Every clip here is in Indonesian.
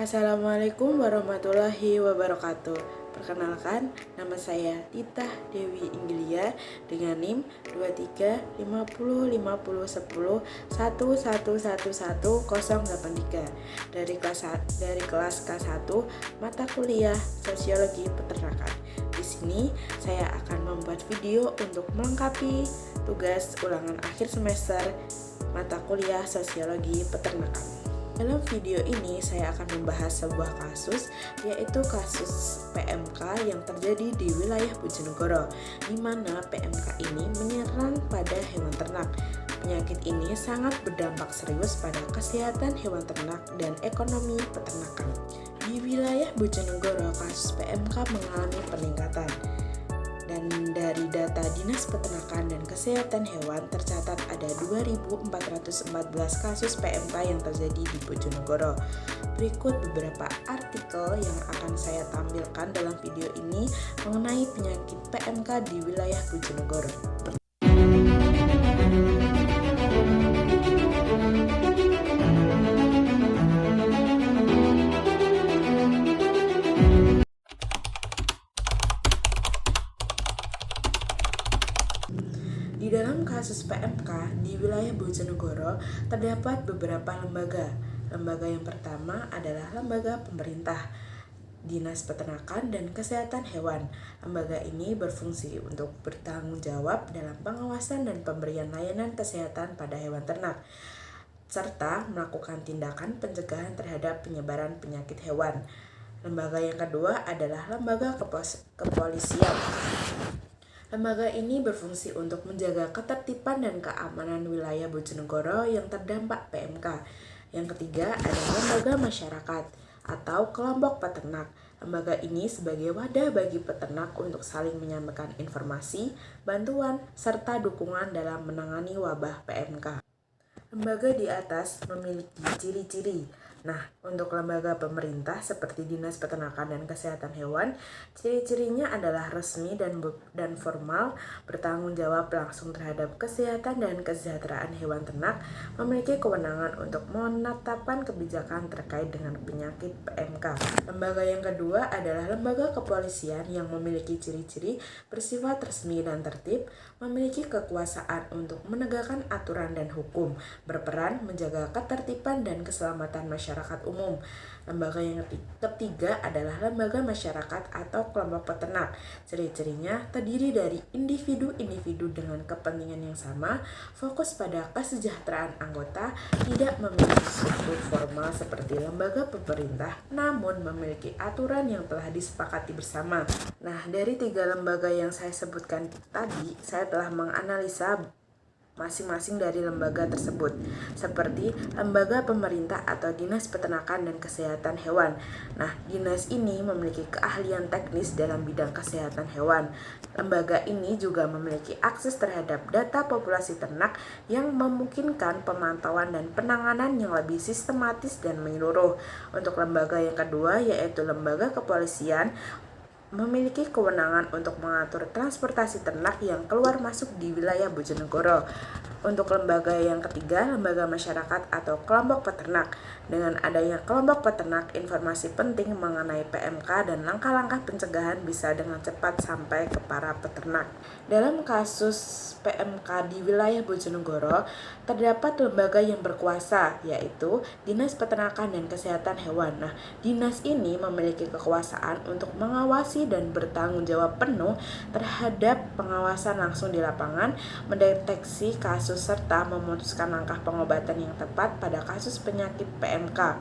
Assalamualaikum warahmatullahi wabarakatuh. Perkenalkan, nama saya Tita Dewi Inggilia dengan NIM 2350501011111083 dari kelas K1 mata kuliah Sosiologi Peternakan. Di sini saya akan membuat video untuk melengkapi tugas ulangan akhir semester mata kuliah Sosiologi Peternakan. Dalam video ini saya akan membahas sebuah kasus, yaitu kasus PMK yang terjadi di wilayah Bojonegoro, di mana PMK ini menyerang pada hewan ternak. Penyakit ini sangat berdampak serius pada kesehatan hewan ternak dan ekonomi peternakan. Di wilayah Bojonegoro, kasus PMK mengalami peningkatan. Dan dari data Dinas Peternakan dan Kesehatan Hewan tercatat ada 2.414 kasus PMK yang terjadi di Bojonegoro. Berikut beberapa artikel yang akan saya tampilkan dalam video ini mengenai penyakit PMK di wilayah Bojonegoro. Di dalam kasus PMK di wilayah Bojonegoro terdapat beberapa lembaga. Lembaga yang pertama adalah lembaga pemerintah, Dinas Peternakan dan Kesehatan Hewan. Lembaga ini berfungsi untuk bertanggung jawab dalam pengawasan dan pemberian layanan kesehatan pada hewan ternak, serta melakukan tindakan pencegahan terhadap penyebaran penyakit hewan. Lembaga yang kedua adalah lembaga kepolisian. Lembaga ini berfungsi untuk menjaga ketertiban dan keamanan wilayah Bojonegoro yang terdampak PMK. Yang ketiga adalah lembaga masyarakat atau kelompok peternak. Lembaga ini sebagai wadah bagi peternak untuk saling menyampaikan informasi, bantuan, serta dukungan dalam menangani wabah PMK. Lembaga di atas memiliki ciri-ciri. Nah, untuk lembaga pemerintah seperti Dinas Peternakan dan Kesehatan Hewan, ciri-cirinya adalah resmi dan formal, bertanggung jawab langsung terhadap kesehatan dan kesejahteraan hewan ternak, memiliki kewenangan untuk menetapkan kebijakan terkait dengan penyakit PMK. Lembaga yang kedua adalah lembaga kepolisian yang memiliki ciri-ciri bersifat resmi dan tertib, memiliki kekuasaan untuk menegakkan aturan dan hukum, berperan menjaga ketertiban dan keselamatan masyarakat umum. Lembaga yang ketiga adalah lembaga masyarakat atau kelompok peternak. Ciri-cirinya terdiri dari individu-individu dengan kepentingan yang sama, fokus pada kesejahteraan anggota, tidak memiliki struktur formal seperti lembaga pemerintah, namun memiliki aturan yang telah disepakati bersama. Nah, dari tiga lembaga yang saya sebutkan tadi, saya telah menganalisa masing-masing dari lembaga tersebut, seperti lembaga pemerintah atau Dinas Peternakan dan Kesehatan Hewan. Nah, dinas ini memiliki keahlian teknis dalam bidang kesehatan hewan. Lembaga ini juga memiliki akses terhadap data populasi ternak yang memungkinkan pemantauan dan penanganan yang lebih sistematis dan menyeluruh. Untuk lembaga yang kedua, yaitu lembaga kepolisian, memiliki kewenangan untuk mengatur transportasi ternak yang keluar masuk di wilayah Bojonegoro. Untuk lembaga yang ketiga, lembaga masyarakat atau kelompok peternak. Dengan adanya kelompok peternak, informasi penting mengenai PMK dan langkah-langkah pencegahan bisa dengan cepat sampai ke para peternak. Dalam kasus PMK di wilayah Bojonegoro, terdapat lembaga yang berkuasa, yaitu Dinas Peternakan dan Kesehatan Hewan. Nah, dinas ini memiliki kekuasaan untuk mengawasi dan bertanggung jawab penuh terhadap pengawasan langsung di lapangan, mendeteksi kasus serta memutuskan langkah pengobatan yang tepat pada kasus penyakit PMK.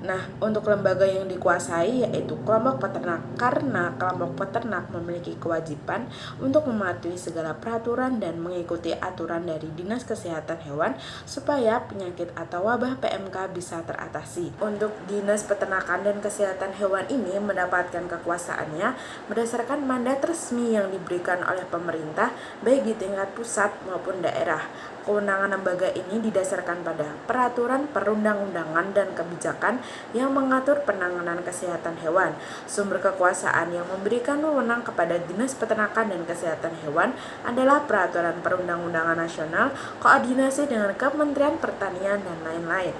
Nah, untuk lembaga yang dikuasai yaitu kelompok peternak, karena kelompok peternak memiliki kewajiban untuk mematuhi segala peraturan dan mengikuti aturan dari Dinas Kesehatan Hewan supaya penyakit atau wabah PMK bisa teratasi. Untuk Dinas Peternakan dan Kesehatan Hewan ini mendapatkan kekuasaannya berdasarkan mandat resmi yang diberikan oleh pemerintah baik di tingkat pusat maupun daerah. Kewenangan lembaga ini didasarkan pada peraturan perundang-undangan dan kebijakan yang mengatur penanganan kesehatan hewan. Sumber kekuasaan yang memberikan wewenang kepada Dinas Peternakan dan Kesehatan Hewan adalah peraturan perundang-undangan nasional, koordinasi dengan Kementerian Pertanian, dan lain-lain.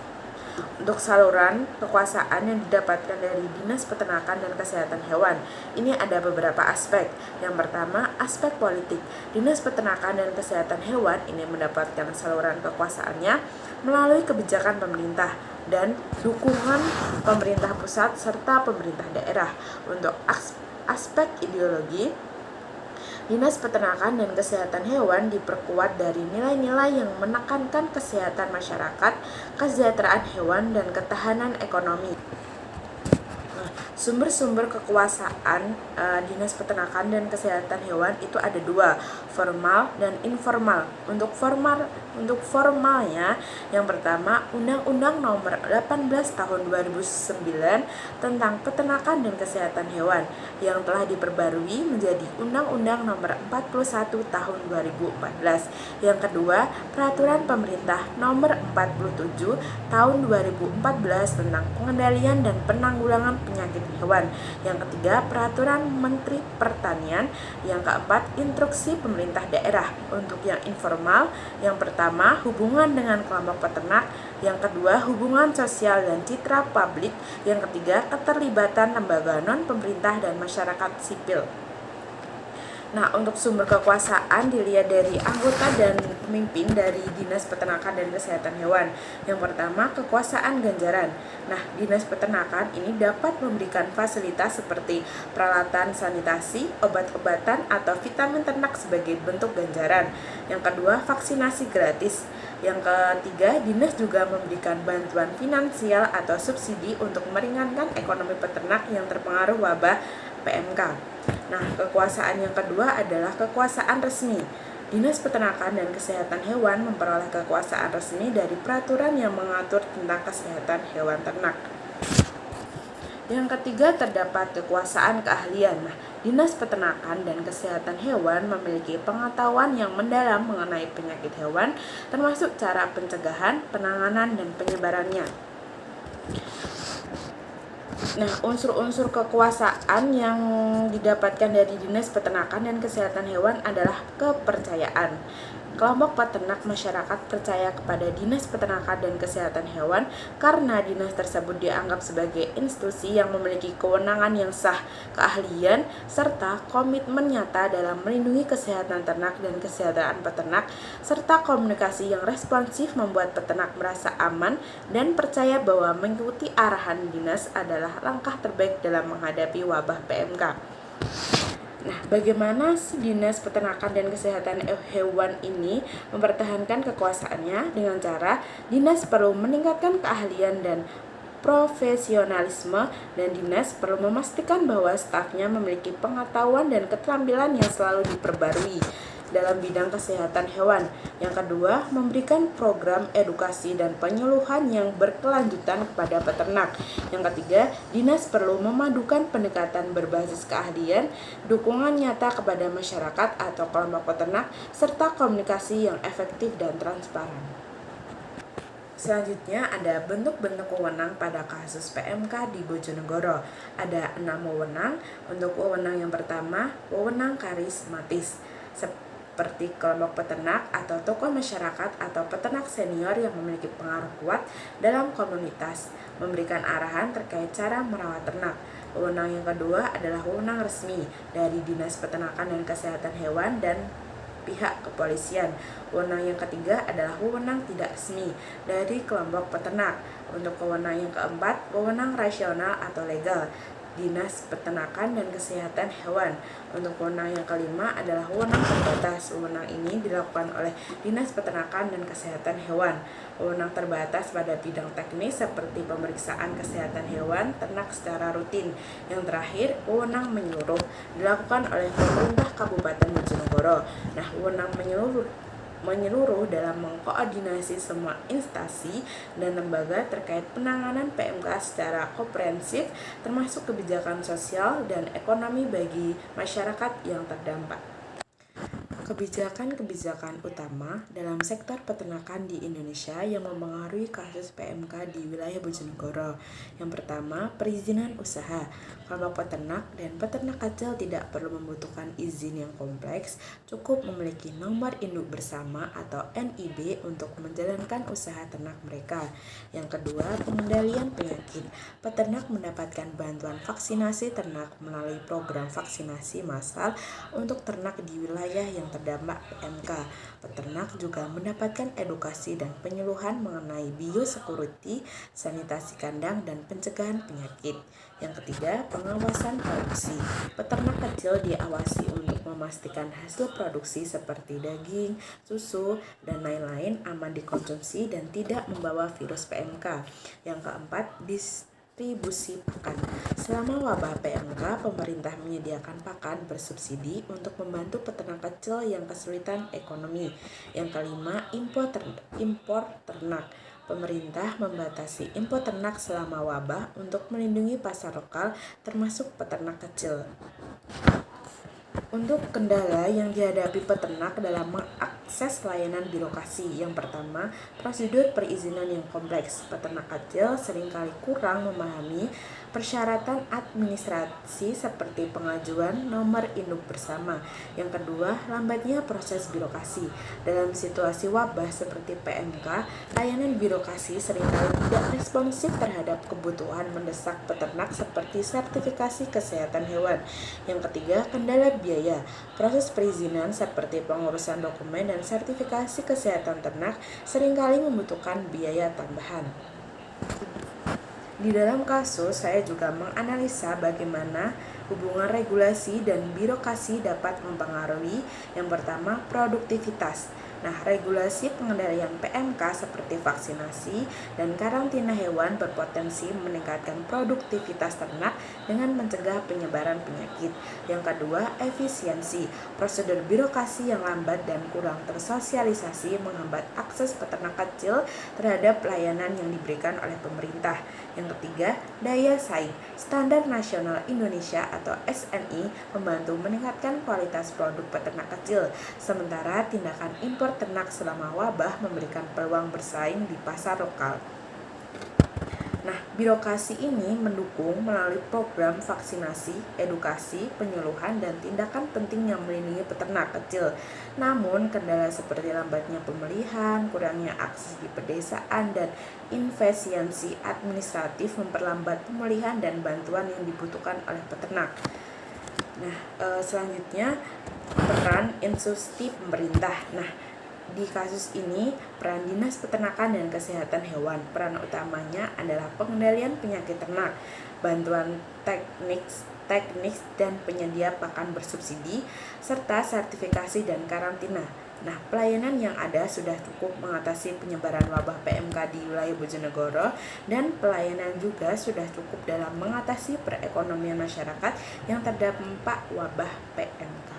Untuk saluran kekuasaan yang didapatkan dari Dinas Peternakan dan Kesehatan Hewan, ini ada beberapa aspek. Yang pertama, aspek politik. Dinas Peternakan dan Kesehatan Hewan ini mendapatkan saluran kekuasaannya melalui kebijakan pemerintah dan dukungan pemerintah pusat serta pemerintah daerah. Untuk aspek ideologi, Dinas Peternakan dan Kesehatan Hewan diperkuat dari nilai-nilai yang menekankan kesehatan masyarakat, kesejahteraan hewan, dan ketahanan ekonomi. Sumber-sumber kekuasaan Dinas Peternakan dan Kesehatan Hewan itu ada dua, formal dan informal. Untuk formalnya, yang pertama Undang-Undang Nomor 18 Tahun 2009 tentang Peternakan dan Kesehatan Hewan yang telah diperbarui menjadi Undang-Undang Nomor 41 Tahun 2014. Yang kedua, Peraturan Pemerintah Nomor 47 Tahun 2014 tentang pengendalian dan penanggulangan penyakit hewan. Yang ketiga, Peraturan Menteri Pertanian. Yang keempat, Instruksi Pemerintah Daerah. Untuk yang informal, yang pertama, hubungan dengan kelompok peternak. Yang kedua, hubungan sosial dan citra publik. Yang ketiga, keterlibatan lembaga non-pemerintah dan masyarakat sipil. Nah, untuk sumber kekuasaan dilihat dari anggota dan pemimpin dari Dinas Peternakan dan Kesehatan Hewan. Yang pertama, kekuasaan ganjaran. Nah, Dinas Peternakan ini dapat memberikan fasilitas seperti peralatan sanitasi, obat-obatan, atau vitamin ternak sebagai bentuk ganjaran. Yang kedua, vaksinasi gratis. Yang ketiga, Dinas juga memberikan bantuan finansial atau subsidi untuk meringankan ekonomi peternak yang terpengaruh wabah PMK. Nah, kekuasaan yang kedua adalah kekuasaan resmi. Dinas Peternakan dan Kesehatan Hewan memperoleh kekuasaan resmi dari peraturan yang mengatur tentang kesehatan hewan ternak. Yang ketiga, terdapat kekuasaan keahlian. Nah, Dinas Peternakan dan Kesehatan Hewan memiliki pengetahuan yang mendalam mengenai penyakit hewan, termasuk cara pencegahan, penanganan, dan penyebarannya. Nah, unsur-unsur kekuasaan yang didapatkan dari Dinas Peternakan dan Kesehatan Hewan adalah kepercayaan. Kelompok peternak masyarakat percaya kepada Dinas Peternakan dan Kesehatan Hewan karena dinas tersebut dianggap sebagai institusi yang memiliki kewenangan yang sah, keahlian, serta komitmen nyata dalam melindungi kesehatan ternak dan kesejahteraan peternak, serta komunikasi yang responsif membuat peternak merasa aman dan percaya bahwa mengikuti arahan dinas adalah langkah terbaik dalam menghadapi wabah PMK. Nah, bagaimana sih Dinas Peternakan dan Kesehatan Hewan ini mempertahankan kekuasaannya? Dengan cara dinas perlu meningkatkan keahlian dan profesionalisme, dan dinas perlu memastikan bahwa stafnya memiliki pengetahuan dan keterampilan yang selalu diperbarui dalam bidang kesehatan hewan. Yang kedua, memberikan program edukasi dan penyuluhan yang berkelanjutan kepada peternak. Yang ketiga, dinas perlu memadukan pendekatan berbasis keahlian, dukungan nyata kepada masyarakat atau kelompok peternak, serta komunikasi yang efektif dan transparan. Selanjutnya ada bentuk-bentuk wewenang pada kasus PMK di Bojonegoro. Ada 6 wewenang. Untuk wewenang yang pertama, wewenang karismatis, seperti kelompok peternak atau tokoh masyarakat atau peternak senior yang memiliki pengaruh kuat dalam komunitas, memberikan arahan terkait cara merawat ternak. Wewenang yang kedua adalah wewenang resmi dari Dinas Peternakan dan Kesehatan Hewan dan pihak kepolisian. Wewenang yang ketiga adalah wewenang tidak resmi dari kelompok peternak. Untuk wewenang yang keempat, wewenang rasional atau legal, Dinas Peternakan dan Kesehatan Hewan. Untuk wewenang yang kelima adalah wewenang terbatas. Wewenang ini dilakukan oleh Dinas Peternakan dan Kesehatan Hewan. Wewenang terbatas pada bidang teknis seperti pemeriksaan kesehatan hewan ternak secara rutin. Yang terakhir, wewenang menyeluruh dilakukan oleh pemerintah Kabupaten Bojonegoro. Nah, wewenang menyeluruh dalam mengkoordinasi semua instansi dan lembaga terkait penanganan PMK secara komprehensif, termasuk kebijakan sosial dan ekonomi bagi masyarakat yang terdampak. Kebijakan-kebijakan utama dalam sektor peternakan di Indonesia yang mempengaruhi kasus PMK di wilayah Bojonegoro. Yang pertama, perizinan usaha. Kelompok peternak dan peternak kecil tidak perlu membutuhkan izin yang kompleks, cukup memiliki nomor induk bersama atau NIB untuk menjalankan usaha ternak mereka. Yang kedua, pengendalian penyakit. Peternak mendapatkan bantuan vaksinasi ternak melalui program vaksinasi massal untuk ternak di wilayah yang terdampak PMK. Peternak juga mendapatkan edukasi dan penyuluhan mengenai biosecurity, sanitasi kandang, dan pencegahan penyakit. Yang ketiga, pengawasan produksi. Peternak kecil diawasi untuk memastikan hasil produksi seperti daging, susu, dan lain-lain aman dikonsumsi dan tidak membawa virus PMK. Yang keempat, distribusi pakan. Selama wabah PMK, pemerintah menyediakan pakan bersubsidi untuk membantu peternak kecil yang kesulitan ekonomi. Yang kelima, impor ternak. Pemerintah membatasi impor ternak selama wabah untuk melindungi pasar lokal termasuk peternak kecil. Untuk kendala yang dihadapi peternak dalam mengakses layanan birokrasi. Yang pertama, prosedur perizinan yang kompleks. Peternak kecil seringkali kurang memahami persyaratan administrasi seperti pengajuan nomor induk bersama. Yang kedua, lambatnya proses birokrasi. Dalam situasi wabah seperti PMK, layanan birokrasi seringkali tidak responsif terhadap kebutuhan mendesak peternak seperti sertifikasi kesehatan hewan. Yang ketiga, kendala biaya. Proses perizinan seperti pengurusan dokumen dan sertifikasi kesehatan ternak seringkali membutuhkan biaya tambahan. Di dalam kasus, saya juga menganalisa bagaimana hubungan regulasi dan birokrasi dapat mempengaruhi. Yang pertama, produktivitas. Nah, regulasi pengendalian PMK seperti vaksinasi dan karantina hewan berpotensi meningkatkan produktivitas ternak dengan mencegah penyebaran penyakit. Yang kedua, efisiensi. Prosedur birokrasi yang lambat dan kurang tersosialisasi menghambat akses peternak kecil terhadap layanan yang diberikan oleh pemerintah. Yang ketiga, daya saing. Standar Nasional Indonesia atau SNI membantu meningkatkan kualitas produk peternak kecil, sementara tindakan impor ternak selama wabah memberikan peluang bersaing di pasar lokal. Nah, birokrasi ini mendukung melalui program vaksinasi, edukasi, penyuluhan, dan tindakan penting yang melindungi peternak kecil. Namun, kendala seperti lambatnya pemilihan, kurangnya akses di pedesaan, dan inefisiensi administratif memperlambat pemulihan dan bantuan yang dibutuhkan oleh peternak. Nah, selanjutnya peran instruksi pemerintah. Nah, di kasus ini, peran Dinas Peternakan dan Kesehatan Hewan. Peran utamanya adalah pengendalian penyakit ternak, bantuan teknis dan penyedia pakan bersubsidi, serta sertifikasi dan karantina. Nah, pelayanan yang ada sudah cukup mengatasi penyebaran wabah PMK di wilayah Bojonegoro, dan pelayanan juga sudah cukup dalam mengatasi perekonomian masyarakat yang terdampak wabah PMK.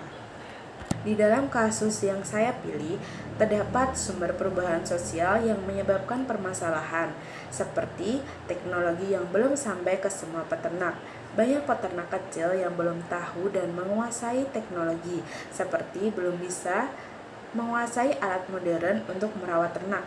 Di dalam kasus yang saya pilih, terdapat sumber perubahan sosial yang menyebabkan permasalahan, seperti teknologi yang belum sampai ke semua peternak. Banyak peternak kecil yang belum tahu dan menguasai teknologi, seperti belum bisa menguasai alat modern untuk merawat ternak.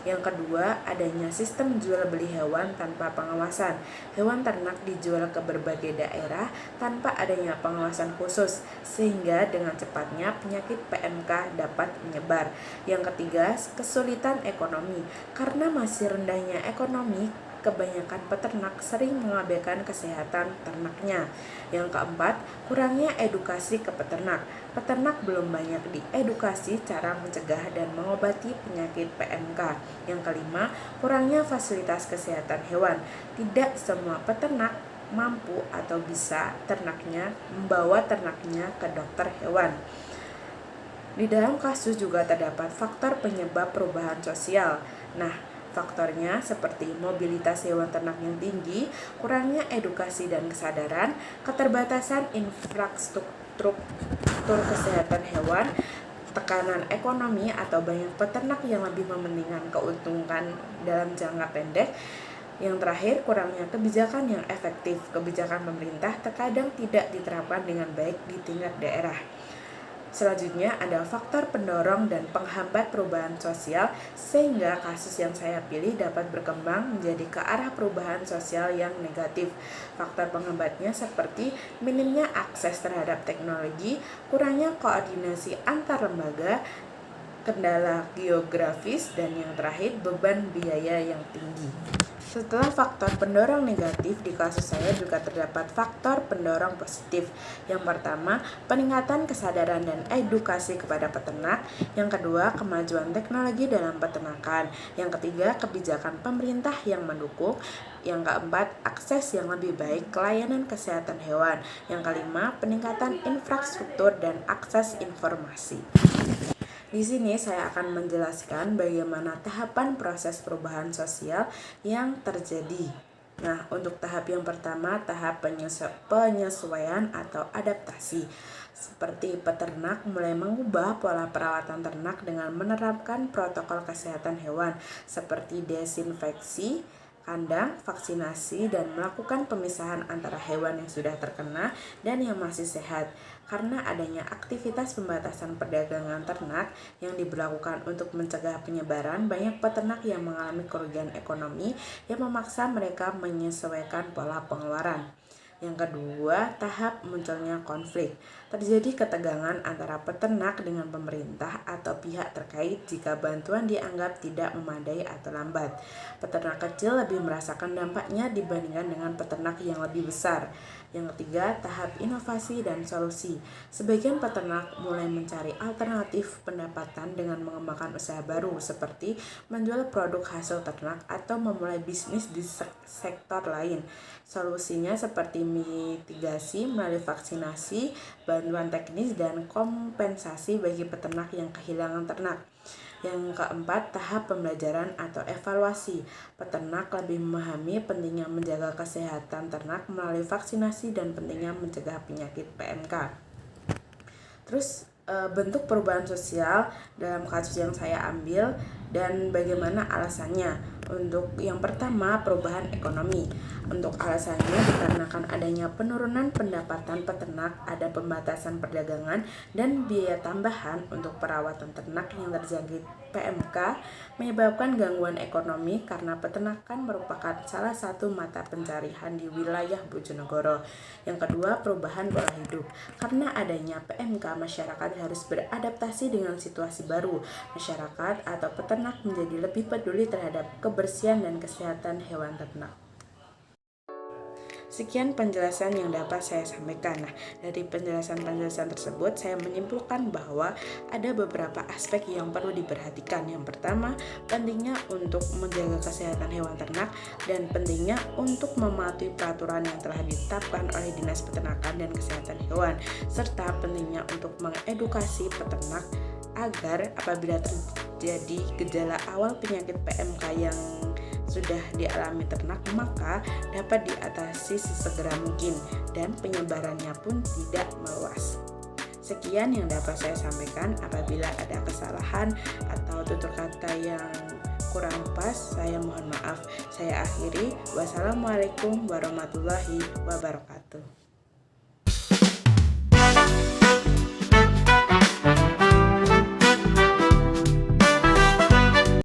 Yang kedua, adanya sistem jual beli hewan tanpa pengawasan. Hewan ternak dijual ke berbagai daerah tanpa adanya pengawasan khusus, sehingga dengan cepatnya penyakit PMK dapat menyebar. Yang ketiga, kesulitan ekonomi. Karena masih rendahnya ekonomi, kebanyakan peternak sering mengabaikan kesehatan ternaknya. Yang keempat, kurangnya edukasi ke peternak. Peternak belum banyak diedukasi cara mencegah dan mengobati penyakit PMK. Yang kelima, kurangnya fasilitas kesehatan hewan. Tidak semua peternak mampu atau bisa membawa ternaknya ke dokter hewan. Di dalam kasus juga terdapat faktor penyebab perubahan sosial. Nah, faktornya seperti mobilitas hewan ternak yang tinggi, kurangnya edukasi dan kesadaran, keterbatasan infrastruktur kesehatan hewan, tekanan ekonomi atau banyak peternak yang lebih mementingkan keuntungan dalam jangka pendek. Yang terakhir, kurangnya kebijakan yang efektif. Kebijakan pemerintah terkadang tidak diterapkan dengan baik di tingkat daerah. Selanjutnya ada faktor pendorong dan penghambat perubahan sosial sehingga kasus yang saya pilih dapat berkembang menjadi ke arah perubahan sosial yang negatif. Faktor penghambatnya seperti minimnya akses terhadap teknologi, kurangnya koordinasi antar lembaga, kendala geografis, dan yang terakhir beban biaya yang tinggi. Setelah faktor pendorong negatif, di kasus saya juga terdapat faktor pendorong positif. Yang pertama, peningkatan kesadaran dan edukasi kepada peternak. Yang kedua, kemajuan teknologi dalam peternakan. Yang ketiga, kebijakan pemerintah yang mendukung. Yang keempat, akses yang lebih baik ke layanan kesehatan hewan. Yang kelima, peningkatan infrastruktur dan akses informasi. Di sini saya akan menjelaskan bagaimana tahapan proses perubahan sosial yang terjadi. Nah, untuk tahap yang pertama, tahap penyesuaian atau adaptasi. Seperti peternak mulai mengubah pola perawatan ternak dengan menerapkan protokol kesehatan hewan seperti desinfeksi kandang, vaksinasi, dan melakukan pemisahan antara hewan yang sudah terkena dan yang masih sehat. Karena adanya aktivitas pembatasan perdagangan ternak yang diberlakukan untuk mencegah penyebaran, banyak peternak yang mengalami kerugian ekonomi yang memaksa mereka menyesuaikan pola pengeluaran. Yang kedua, tahap munculnya konflik. Terjadi ketegangan antara peternak dengan pemerintah atau pihak terkait jika bantuan dianggap tidak memadai atau lambat. Peternak kecil lebih merasakan dampaknya dibandingkan dengan peternak yang lebih besar. Yang ketiga, tahap inovasi dan solusi. Sebagian peternak mulai mencari alternatif pendapatan dengan mengembangkan usaha baru seperti menjual produk hasil ternak atau memulai bisnis di sektor lain. Solusinya seperti mitigasi melalui vaksinasi, bantuan teknis, dan kompensasi bagi peternak yang kehilangan ternak. Yang keempat, tahap pembelajaran atau evaluasi. Peternak lebih memahami pentingnya menjaga kesehatan ternak melalui vaksinasi dan pentingnya mencegah penyakit PMK. Terus bentuk perubahan sosial dalam kasus yang saya ambil dan bagaimana alasannya. Untuk yang pertama, perubahan ekonomi. Untuk alasannya dikarenakan adanya penurunan pendapatan peternak, ada pembatasan perdagangan dan biaya tambahan untuk perawatan ternak yang terjangkit PMK, menyebabkan gangguan ekonomi karena peternakan merupakan salah satu mata pencarian di wilayah Bojonegoro. Yang kedua, perubahan pola hidup. Karena adanya PMK, masyarakat harus beradaptasi dengan situasi baru. Masyarakat atau peternak menjadi lebih peduli terhadap kebersihan dan kesehatan hewan ternak. Sekian penjelasan yang dapat saya sampaikan. Nah, dari penjelasan-penjelasan tersebut saya menyimpulkan bahwa ada beberapa aspek yang perlu diperhatikan. Yang pertama, pentingnya untuk menjaga kesehatan hewan ternak dan pentingnya untuk mematuhi peraturan yang telah ditetapkan oleh Dinas Peternakan dan Kesehatan Hewan, serta pentingnya untuk mengedukasi peternak agar apabila terjadi gejala awal penyakit PMK yang sudah dialami ternak maka dapat diatasi sesegera mungkin dan penyebarannya pun tidak meluas. Sekian yang dapat saya sampaikan. Apabila ada kesalahan atau tutur kata yang kurang pas, saya mohon maaf. Saya akhiri. Wassalamualaikum warahmatullahi wabarakatuh.